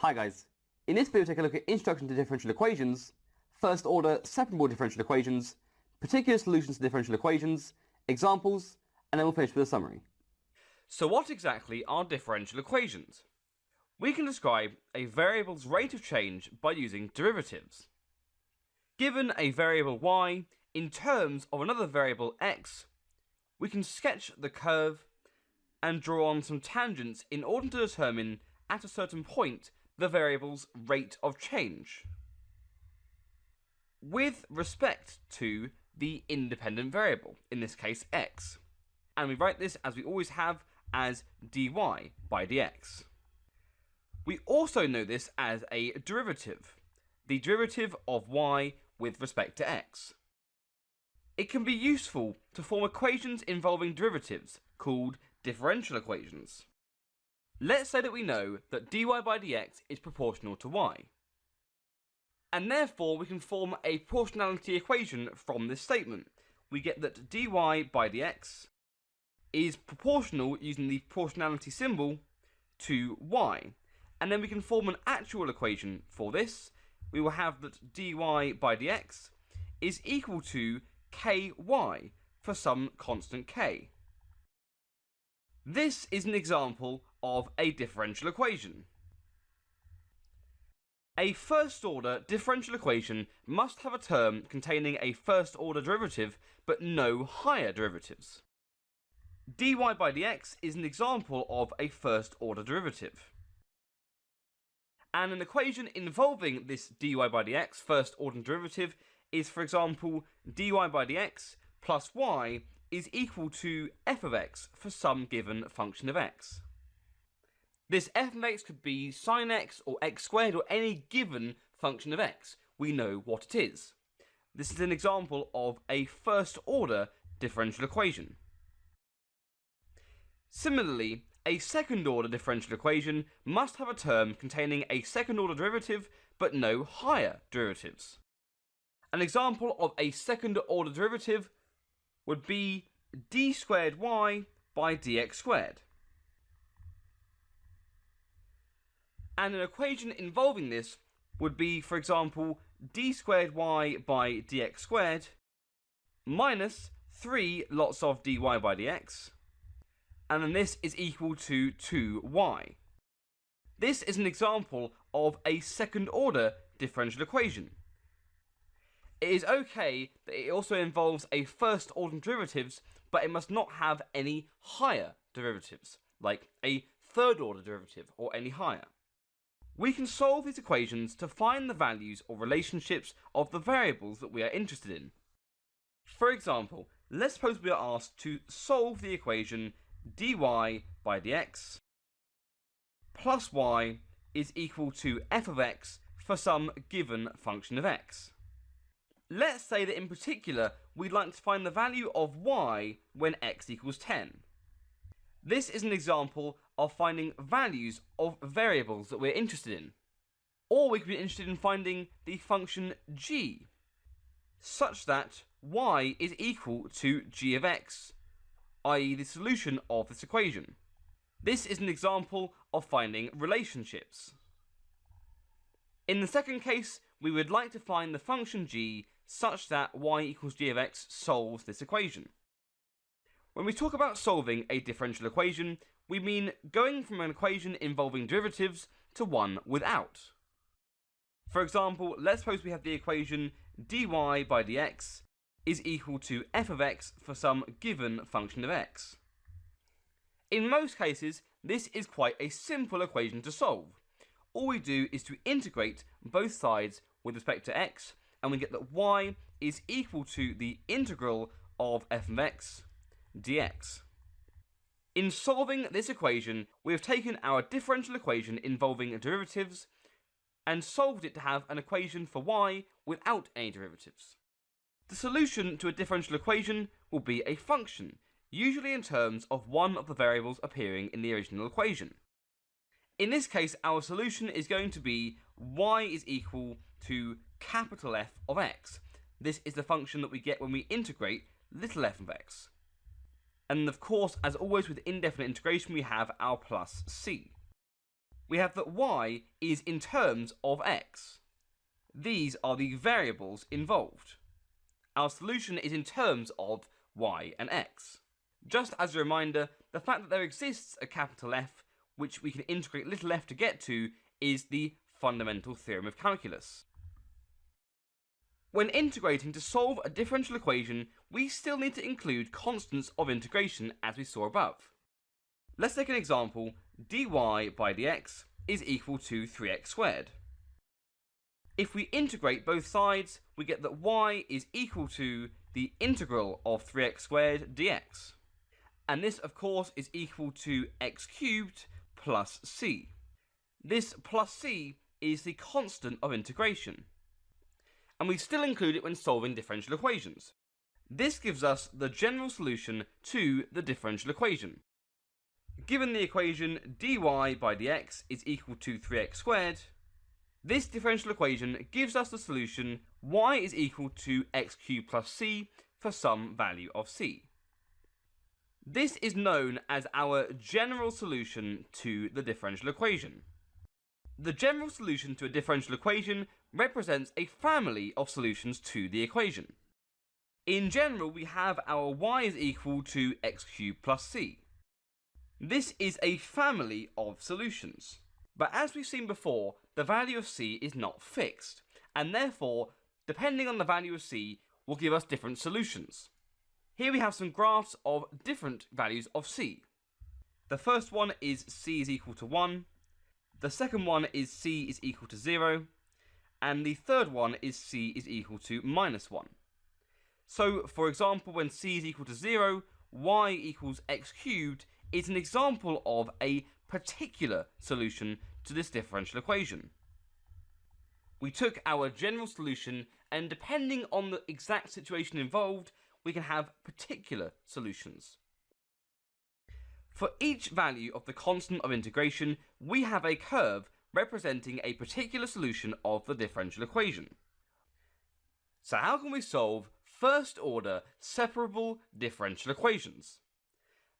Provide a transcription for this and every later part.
Hi guys, in this video we'll take a look at Introduction to Differential Equations, first order separable differential equations, particular solutions to differential equations, examples, and then we'll finish with a summary. So what exactly are differential equations? We can describe a variable's rate of change by using derivatives. Given a variable y in terms of another variable x, we can sketch the curve and draw on some tangents in order to determine at a certain point the variable's rate of change with respect to the independent variable, in this case x. And we write this, as we always have, as dy by dx. We also know this as a derivative, the derivative of y with respect to x. It can be useful to form equations involving derivatives called differential equations. Let's say that we know that dy by dx is proportional to y, and therefore we can form a proportionality equation from this statement. We get that dy by dx is proportional, using the proportionality symbol, to y, and then we can form an actual equation for this. We will have that dy by dx is equal to ky for some constant k. This is an example of a differential equation. A first-order differential equation must have a term containing a first-order derivative but no higher derivatives. Dy by dx is an example of a first-order derivative. And an equation involving this dy by dx first-order derivative is, for example, dy by dx plus y is equal to f of x for some given function of x. This f of x could be sin x or x squared or any given function of x. We know what it is. This is an example of a first-order differential equation. Similarly, a second-order differential equation must have a term containing a second-order derivative but no higher derivatives. An example of a second-order derivative would be d squared y by dx squared. And an equation involving this would be, for example, d squared y by dx squared minus 3 lots of dy by dx, and then this is equal to 2y. This is an example of a second-order differential equation. It is okay that it also involves a first-order derivatives, but it must not have any higher derivatives, like a third-order derivative or any higher. We can solve these equations to find the values or relationships of the variables that we are interested in. For example, let's suppose we are asked to solve the equation dy by dx plus y is equal to f of x for some given function of x. Let's say that in particular we'd like to find the value of y when x equals 10. This is an example of finding values of variables that we're interested in. Or we could be interested in finding the function g, such that y is equal to g of x, i.e. the solution of this equation. This is an example of finding relationships. In the second case, we would like to find the function g such that y equals g of x solves this equation. When we talk about solving a differential equation, we mean going from an equation involving derivatives to one without. For example, let's suppose we have the equation dy by dx is equal to f of x for some given function of x. In most cases, this is quite a simple equation to solve. All we do is to integrate both sides with respect to x, and we get that y is equal to the integral of f of x dx. In solving this equation, we have taken our differential equation involving derivatives and solved it to have an equation for y without any derivatives. The solution to a differential equation will be a function, usually in terms of one of the variables appearing in the original equation. In this case, our solution is going to be y is equal to capital F of x. This is the function that we get when we integrate little f of x. And of course, as always with indefinite integration, we have our plus c. we have that y is in terms of x. These are the variables involved. Our solution is in terms of y and x. Just as a reminder, the fact that there exists a capital F, which we can integrate little f to get to, is the fundamental theorem of calculus. When integrating to solve a differential equation, we still need to include constants of integration as we saw above. Let's take an example. dy by dx is equal to 3x squared. If we integrate both sides, we get that y is equal to the integral of 3x squared dx. And this, of course, is equal to x cubed plus c. This plus c is the constant of integration. And we still include it when solving differential equations. This gives us the general solution to the differential equation. Given the equation dy by dx is equal to 3x squared, this differential equation gives us the solution y is equal to x cubed plus c for some value of c. This is known as our general solution to the differential equation. The general solution to a differential equation represents a family of solutions to the equation. In general, we have our y is equal to x cubed plus c. This is a family of solutions. But as we've seen before, the value of c is not fixed, and therefore, depending on the value of c, will give us different solutions. Here we have some graphs of different values of c. The first one is c is equal to 1, the second one is c is equal to 0, and the third one is c is equal to minus 1. So, for example, when c is equal to 0, y equals x cubed is an example of a particular solution to this differential equation. We took our general solution, and depending on the exact situation involved, we can have particular solutions. For each value of the constant of integration, we have a curve representing a particular solution of the differential equation. So how can we solve first-order separable differential equations?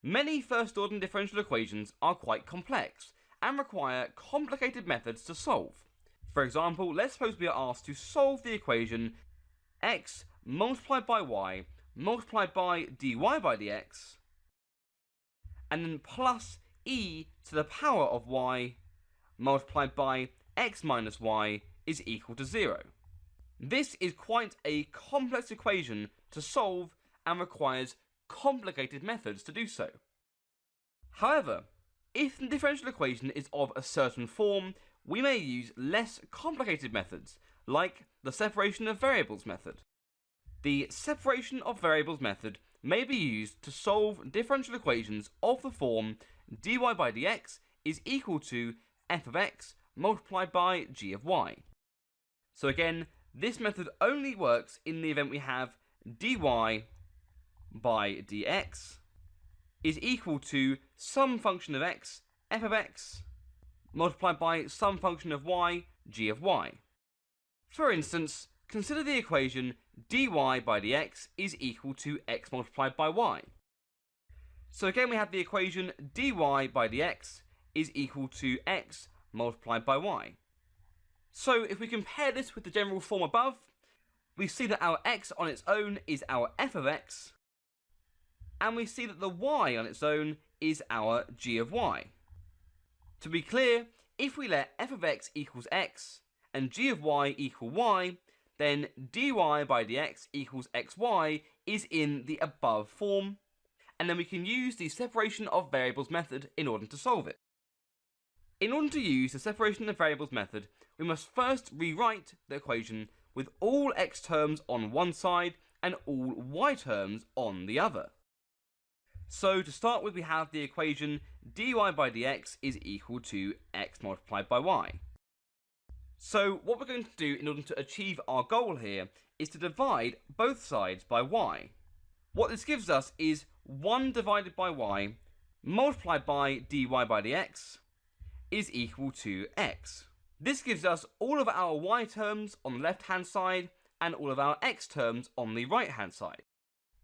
Many first-order differential equations are quite complex and require complicated methods to solve. For example, let's suppose we are asked to solve the equation x multiplied by y multiplied by dy by dx, and then plus e to the power of y multiplied by x minus y is equal to 0. This is quite a complex equation to solve and requires complicated methods to do so. However, if the differential equation is of a certain form, we may use less complicated methods, like the separation of variables method. The separation of variables method may be used to solve differential equations of the form dy by dx is equal to f of x multiplied by g of y. So again, this method only works in the event we have dy by dx is equal to some function of x, f of x, multiplied by some function of y, g of y. For instance, consider the equation dy by dx is equal to x multiplied by y. So again, we have the equation dy by dx is equal to x multiplied by y. So if we compare this with the general form above, we see that our x on its own is our f of x, and we see that the y on its own is our g of y. To be clear, if we let f of x equals x and g of y equal y, then dy by dx equals xy is in the above form, and then we can use the separation of variables method in order to solve it. In order to use the separation of variables method, we must first rewrite the equation with all x terms on one side and all y terms on the other. So to start with, we have the equation dy by dx is equal to x multiplied by y. So what we're going to do in order to achieve our goal here is to divide both sides by y. What this gives us is 1 divided by y multiplied by dy by dx is equal to x. This gives us all of our y terms on the left hand side and all of our x terms on the right hand side.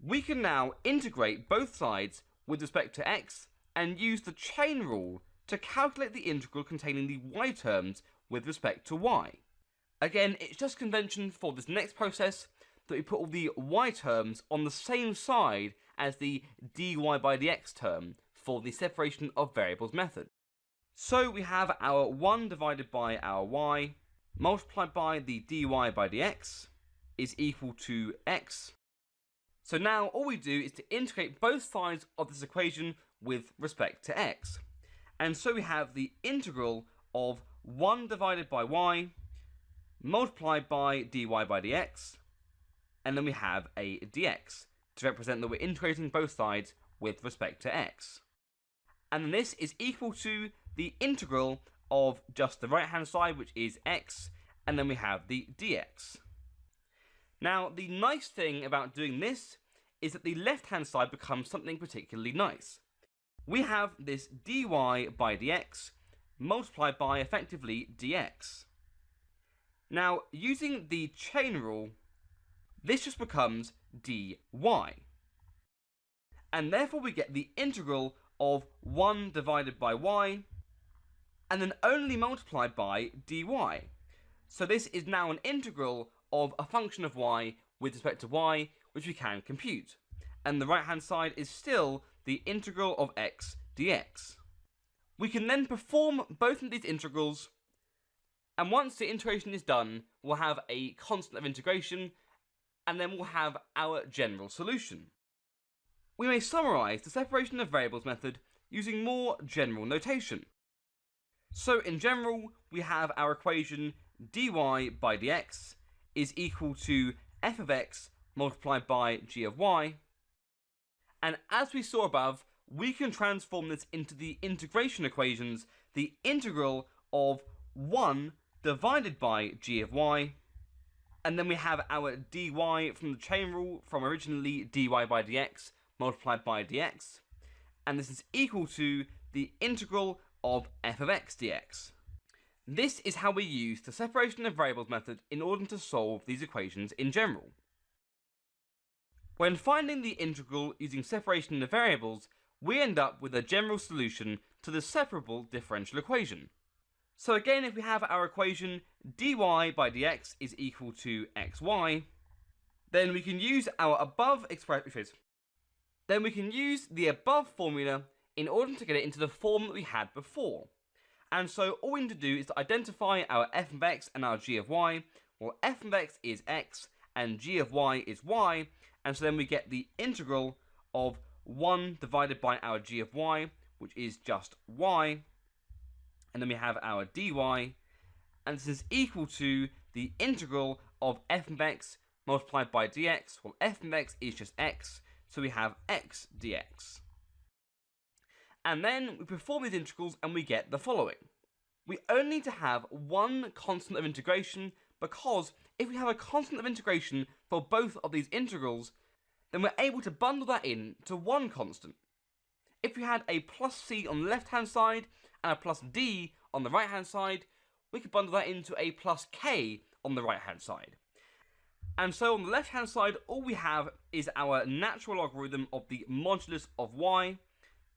We can now integrate both sides with respect to x and use the chain rule to calculate the integral containing the y terms with respect to y. Again, it's just convention for this next process that we put all the y terms on the same side as the dy by dx term for the separation of variables method. So we have our 1 divided by our y multiplied by the dy by dx is equal to x. So now all we do is to integrate both sides of this equation with respect to x. And so we have the integral of 1 divided by y multiplied by dy by dx, and then we have a dx to represent that we're integrating both sides with respect to x. And then this is equal to the integral of just the right hand side, which is x, and then we have the dx. Now, the nice thing about doing this is that the left hand side becomes something particularly nice. We have this dy by dx multiplied by effectively dx. Now, using the chain rule, this just becomes dy. And therefore we get the integral of 1 divided by y, and then only multiplied by dy. So this is now an integral of a function of y with respect to y, which we can compute. And the right hand side is still the integral of x dx. We can then perform both of these integrals, and once the integration is done, we'll have a constant of integration, and then we'll have our general solution. We may summarise the separation of variables method using more general notation. So in general, we have our equation dy by dx is equal to f of x multiplied by g of y. And as we saw above, we can transform this into the integration equations, the integral of 1 divided by g of y, and then we have our dy from the chain rule from originally dy by dx multiplied by dx, and this is equal to the integral of f of x dx. This is how we use the separation of variables method in order to solve these equations in general. When finding the integral using separation of variables, we end up with a general solution to the separable differential equation. So again, if we have our equation dy by dx is equal to xy, then we can use our above expression. Then we can use the above formula in order to get it into the form that we had before. And so all we need to do is to identify our f of x and our g of y. Well, f of x is x and g of y is y, and so then we get the integral of 1 divided by our g of y, which is just y, and then we have our dy, and this is equal to the integral of f of x multiplied by dx. Well, f of x is just x, so we have x dx. And then we perform these integrals and we get the following. We only need to have one constant of integration, because if we have a constant of integration for both of these integrals, then we're able to bundle that in to one constant. If we had a plus c on the left hand side and a plus d on the right hand side, we could bundle that into a plus k on the right hand side. And so on the left hand side, all we have is our natural logarithm of the modulus of y.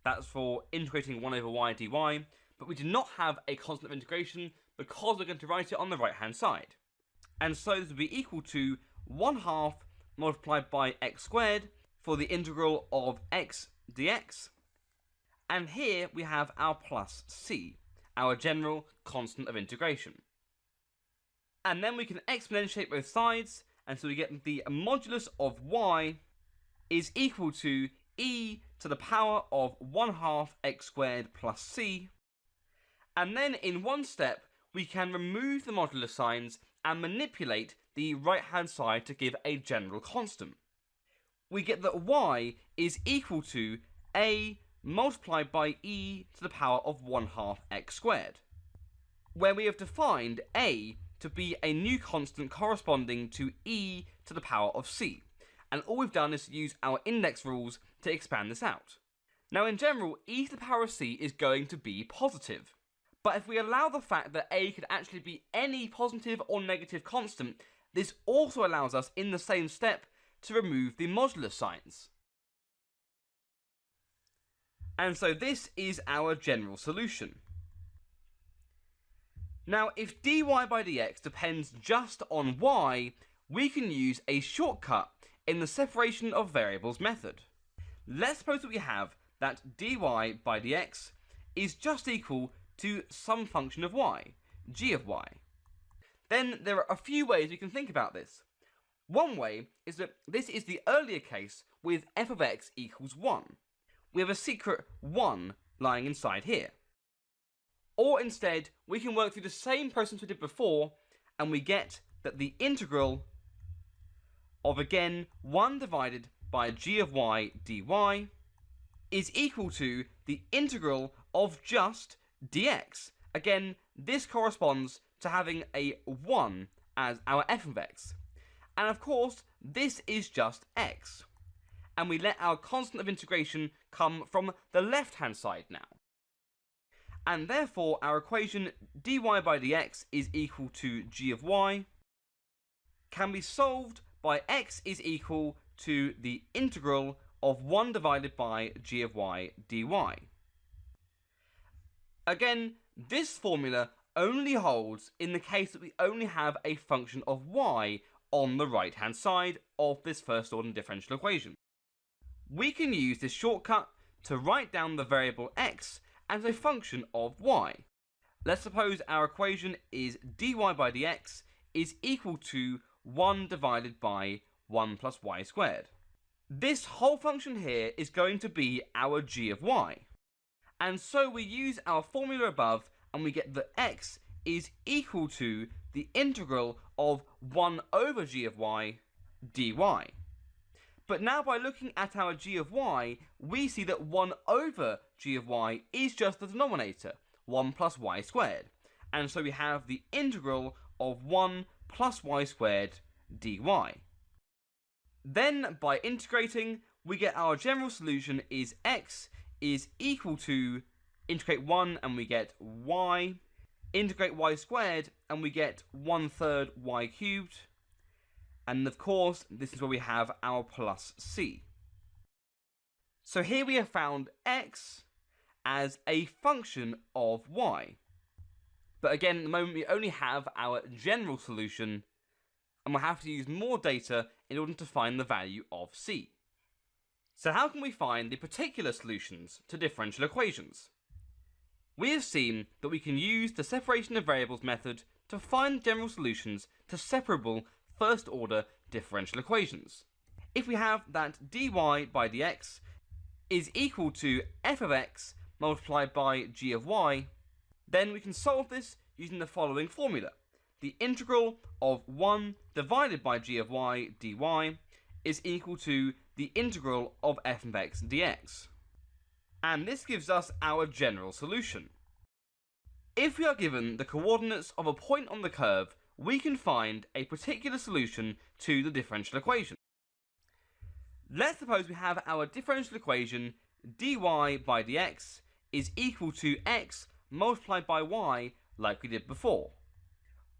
That's for integrating 1 over y dy, but we do not have a constant of integration because we're going to write it on the right hand side. And so this will be equal to 1/2 multiplied by x squared for the integral of x dx. And here we have our plus c, our general constant of integration. And then we can exponentiate both sides, and so we get the modulus of y is equal to e to the power of 1/2 x squared plus c. And then in one step, we can remove the modulus signs and manipulate the right hand side to give a general constant. We get that y is equal to a multiplied by e to the power of 1/2 x squared, where we have defined a to be a new constant corresponding to e to the power of c. And all we've done is use our index rules to expand this out. Now in general, e to the power of c is going to be positive. But if we allow the fact that a could actually be any positive or negative constant, this also allows us in the same step to remove the modulus signs. And so this is our general solution. Now, if dy by dx depends just on y, we can use a shortcut in the separation of variables method. Let's suppose that we have that dy by dx is just equal to some function of y, g of y. Then there are a few ways we can think about this. One way is that this is the earlier case with f of x equals 1. We have a secret 1 lying inside here. Or instead, we can work through the same process we did before, and we get that the integral of, again, 1 divided by g of y dy is equal to the integral of just dx. Again, this corresponds to having a 1 as our f of x. And of course, this is just x. And we let our constant of integration come from the left-hand side now. And therefore, our equation dy by dx is equal to g of y can be solved by x is equal to the integral of 1 divided by g of y dy. Again, this formula only holds in the case that we only have a function of y on the right-hand side of this first order differential equation. We can use this shortcut to write down the variable x as a function of y. Let's suppose our equation is dy by dx is equal to 1 divided by 1 plus y squared. This whole function here is going to be our g of y. And so we use our formula above and we get that x is equal to the integral of 1 over g of y dy. But now by looking at our g of y, we see that 1 over g of y is just the denominator, 1 plus y squared. And so we have the integral of 1 plus y squared dy. Then by integrating, we get our general solution is x is equal to integrate 1 and we get y, integrate y squared and we get 1/3 y cubed. And of course, this is where we have our plus c. So here we have found x as a function of y. But again, at the moment we only have our general solution, and we'll have to use more data in order to find the value of c. So how can we find the particular solutions to differential equations? We have seen that we can use the separation of variables method to find general solutions to separable first order differential equations. If we have that dy by dx is equal to f of x multiplied by g of y, then we can solve this using the following formula. The integral of 1 divided by g of y dy is equal to the integral of f of x dx. And this gives us our general solution. If we are given the coordinates of a point on the curve, we can find a particular solution to the differential equation. Let's suppose we have our differential equation dy by dx is equal to x multiplied by y like we did before.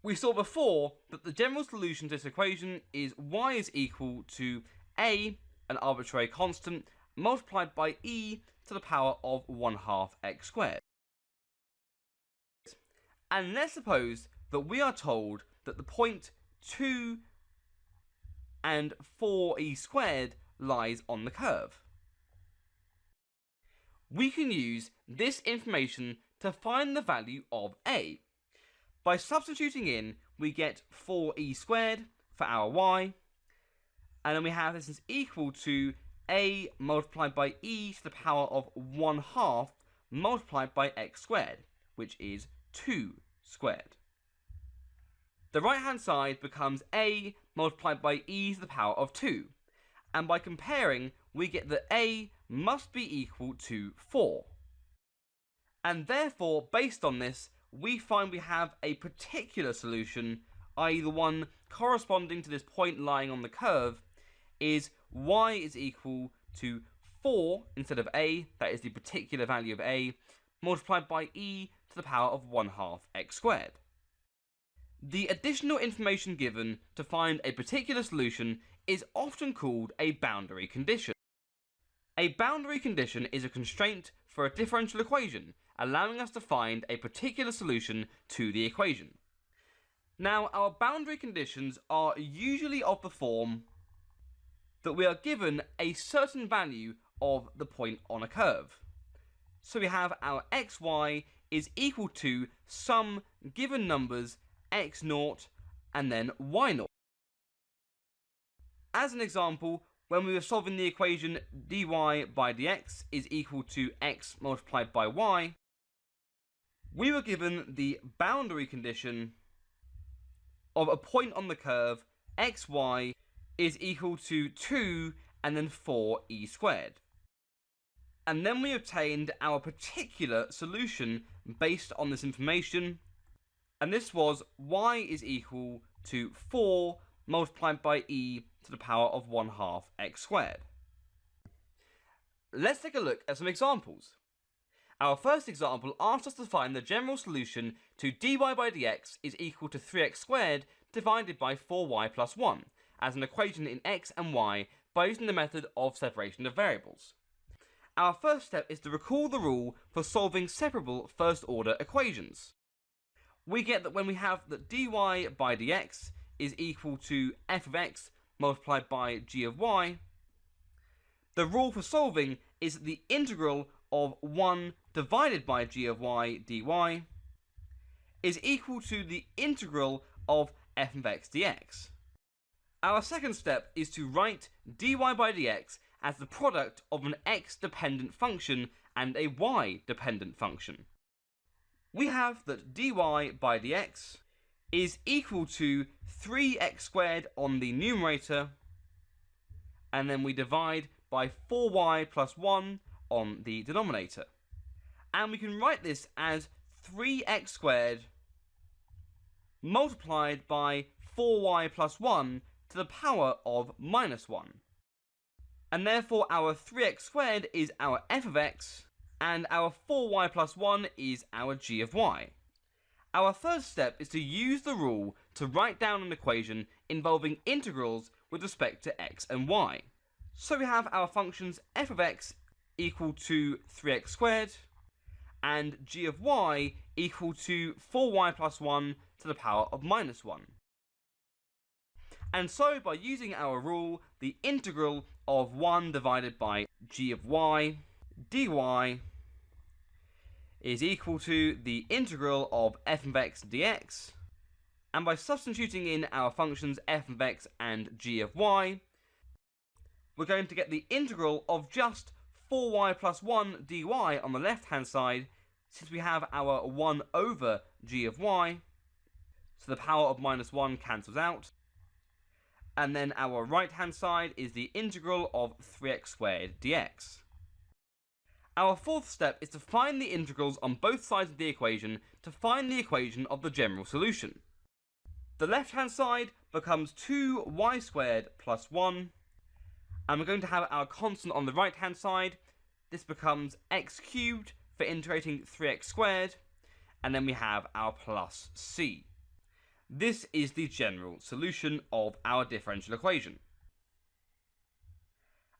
We saw before that the general solution to this equation is y is equal to a, an arbitrary constant, multiplied by e to the power of 1/2 x squared. And let's suppose that we are told that the point 2 and 4e squared lies on the curve. We can use this information to find the value of a. By substituting in, we get 4e squared for our y, and then we have this is equal to a multiplied by e to the power of 1/2 multiplied by x squared, which is 2 squared. The right hand side becomes a multiplied by e to the power of 2, and by comparing we get that a must be equal to 4. And therefore, based on this, we find we have a particular solution, i.e. the one corresponding to this point lying on the curve, is y is equal to 4 instead of a, that is the particular value of a, multiplied by e to the power of 1/2 x squared. The additional information given to find a particular solution is often called a boundary condition. A boundary condition is a constraint for a differential equation, allowing us to find a particular solution to the equation. Now, our boundary conditions are usually of the form that we are given a certain value of the point on a curve. So we have our xy is equal to some given numbers x0 and then y0. As an example, when we were solving the equation dy by dx is equal to x multiplied by y, we were given the boundary condition of a point on the curve xy is equal to 2 and then 4e squared. And then we obtained our particular solution based on this information, and this was y is equal to 4 multiplied by e to the power of 1/2 x squared. Let's take a look at some examples. Our first example asks us to find the general solution to dy by dx is equal to 3x squared divided by 4y plus 1 as an equation in x and y by using the method of separation of variables. Our first step is to recall the rule for solving separable first-order equations. We get that when we have that dy by dx is equal to f of x multiplied by g of y, the rule for solving is that the integral of 1 divided by g of y dy is equal to the integral of f of x dx. Our second step is to write dy by dx as the product of an x-dependent function and a y-dependent function. We have that dy by dx is equal to 3x squared on the numerator, and then we divide by 4y plus 1 on the denominator. And we can write this as 3x squared multiplied by 4y plus 1 to the power of minus 1. And therefore our 3x squared is our f of x, and our 4y plus 1 is our g of y. Our third step is to use the rule to write down an equation involving integrals with respect to x and y. So we have our functions f of x equal to 3x squared, and g of y equal to 4y plus 1 to the power of minus 1. And so, by using our rule, the integral of 1 divided by g of y dy is equal to the integral of f of x dx, and by substituting in our functions f of x and g of y, we're going to get the integral of just 4y plus 1 dy on the left hand side, since we have our 1 over g of y, so the power of minus 1 cancels out. And then our right hand side is the integral of 3x squared dx. Our fourth step is to find the integrals on both sides of the equation to find the equation of the general solution. The left hand side becomes 2y squared plus 1, and we're going to have our constant on the right hand side. This becomes x cubed for integrating 3x squared, and then we have our plus c. This is the general solution of our differential equation.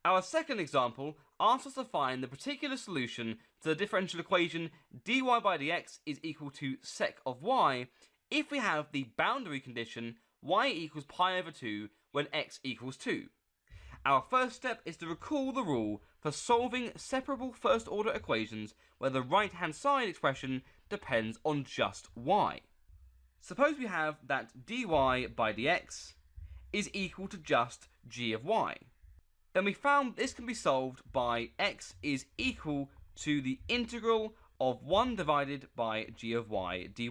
Our second example asks us to find the particular solution to the differential equation dy by dx is equal to sec of y if we have the boundary condition y equals pi over 2 when x equals 2. Our first step is to recall the rule for solving separable first-order equations where the right-hand side expression depends on just y. Suppose we have that dy by dx is equal to just g of y. Then we found this can be solved by x is equal to the integral of 1 divided by g of y dy.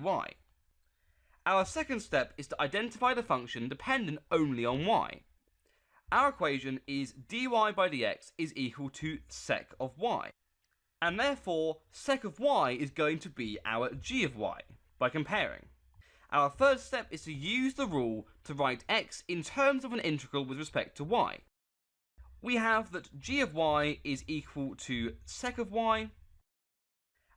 Our second step is to identify the function dependent only on y. Our equation is dy by dx is equal to sec of y, and therefore sec of y is going to be our g of y by comparing. Our third step is to use the rule to write x in terms of an integral with respect to y. We have that g of y is equal to sec of y,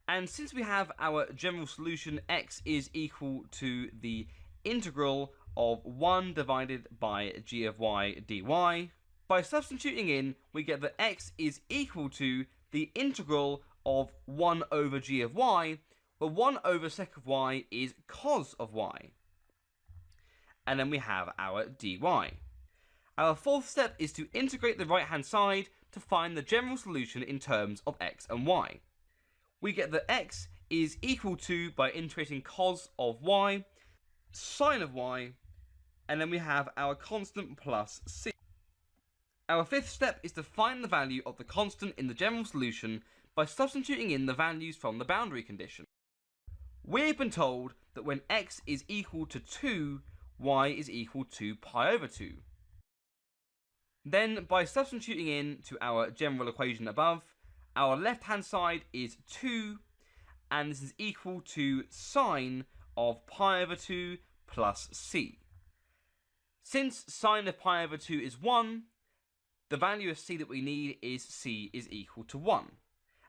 and since we have our general solution x is equal to the integral of 1 divided by g of y dy, by substituting in we get that x is equal to the integral of 1 over g of y, where 1 over sec of y is cos of y. And then we have our dy. Our fourth step is to integrate the right hand side to find the general solution in terms of x and y. We get that x is equal to, by integrating cos of y, sine of y, and then we have our constant plus c. Our fifth step is to find the value of the constant in the general solution by substituting in the values from the boundary condition. We've been told that when x is equal to 2, y is equal to pi over 2. Then, by substituting in to our general equation above, our left-hand side is 2, and this is equal to sine of pi over 2 plus c. Since sine of pi over 2 is 1, the value of c that we need is c is equal to 1.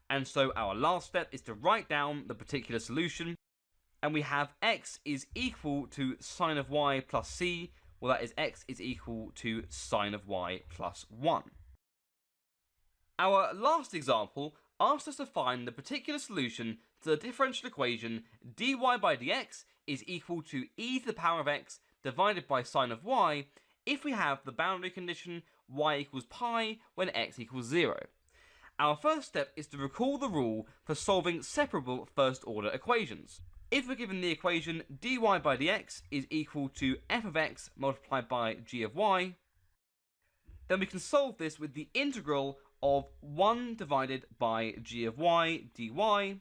And so our last step is to write down the particular solution, and we have x is equal to sine of y plus c, well that is x is equal to sine of y plus 1. Our last example asks us to find the particular solution to the differential equation dy by dx is equal to e to the power of x divided by sine of y if we have the boundary condition y equals pi when x equals 0. Our first step is to recall the rule for solving separable first order equations. If we're given the equation dy by dx is equal to f of x multiplied by g of y, then we can solve this with the integral of 1 divided by g of y dy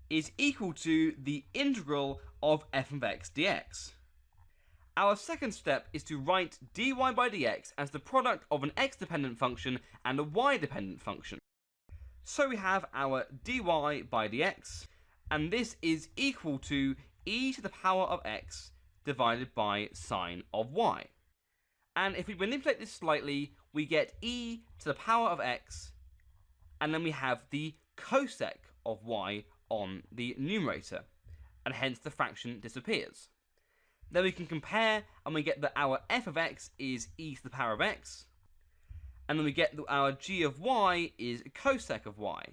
is equal to the integral of f of x dx. Our second step is to write dy by dx as the product of an x-dependent function and a y-dependent function. So we have our dy by dx, and this is equal to e to the power of x divided by sine of y. And if we manipulate this slightly, we get e to the power of x, and then we have the cosec of y on the numerator, and hence the fraction disappears. Then we can compare, and we get that our f of x is e to the power of x, and then we get that our g of y is cosec of y.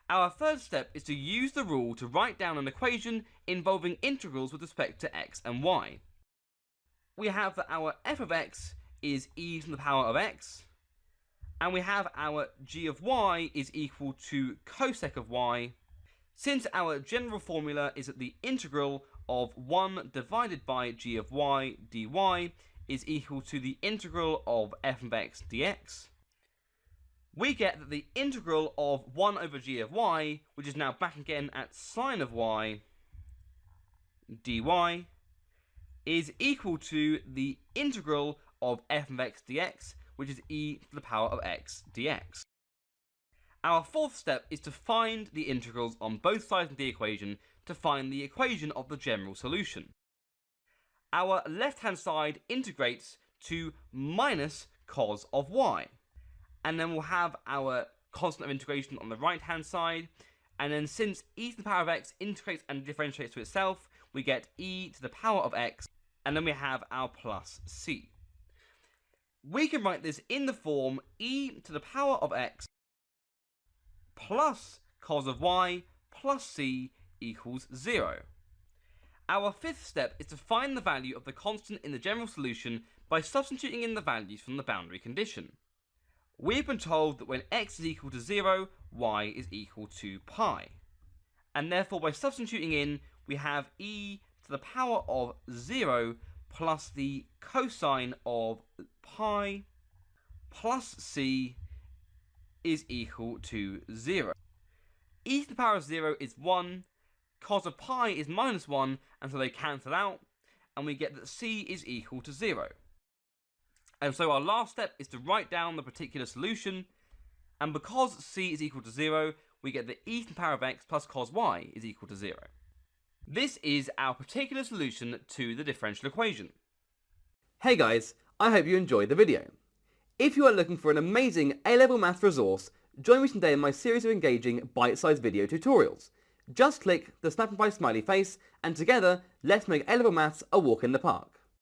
Our third step is to use the rule to write down an equation involving integrals with respect to x and y. We have that our f of x is e to the power of x, and we have our g of y is equal to cosec of y, since our general formula is that the integral of 1 divided by g of y dy is equal to the integral of f of x dx. We get that the integral of 1 over g of y, which is now back again at sine of y dy, is equal to the integral of f of x dx, which is e to the power of x dx. Our fourth step is to find the integrals on both sides of the equation to find the equation of the general solution. Our left-hand side integrates to minus cos of y, and then we'll have our constant of integration on the right-hand side, and then since e to the power of x integrates and differentiates to itself, we get e to the power of x, and then we have our plus c. We can write this in the form e to the power of x plus cos of y plus c equals 0. Our fifth step is to find the value of the constant in the general solution by substituting in the values from the boundary condition. We've been told that when x is equal to 0, y is equal to pi. And therefore by substituting in, we have e to the power of 0 plus the cosine of pi plus c is equal to 0. E to the power of 0 is 1, cos of pi is minus 1, and so they cancel out, and we get that c is equal to 0. And so our last step is to write down the particular solution, and because c is equal to 0, we get that e to the power of x plus cos y is equal to 0. This is our particular solution to the differential equation. Hey guys, I hope you enjoyed the video. If you are looking for an amazing A-level maths resource, join me today in my series of engaging bite-sized video tutorials. Just click the SnapRevise smiley face, and together, let's make A-level maths a walk in the park.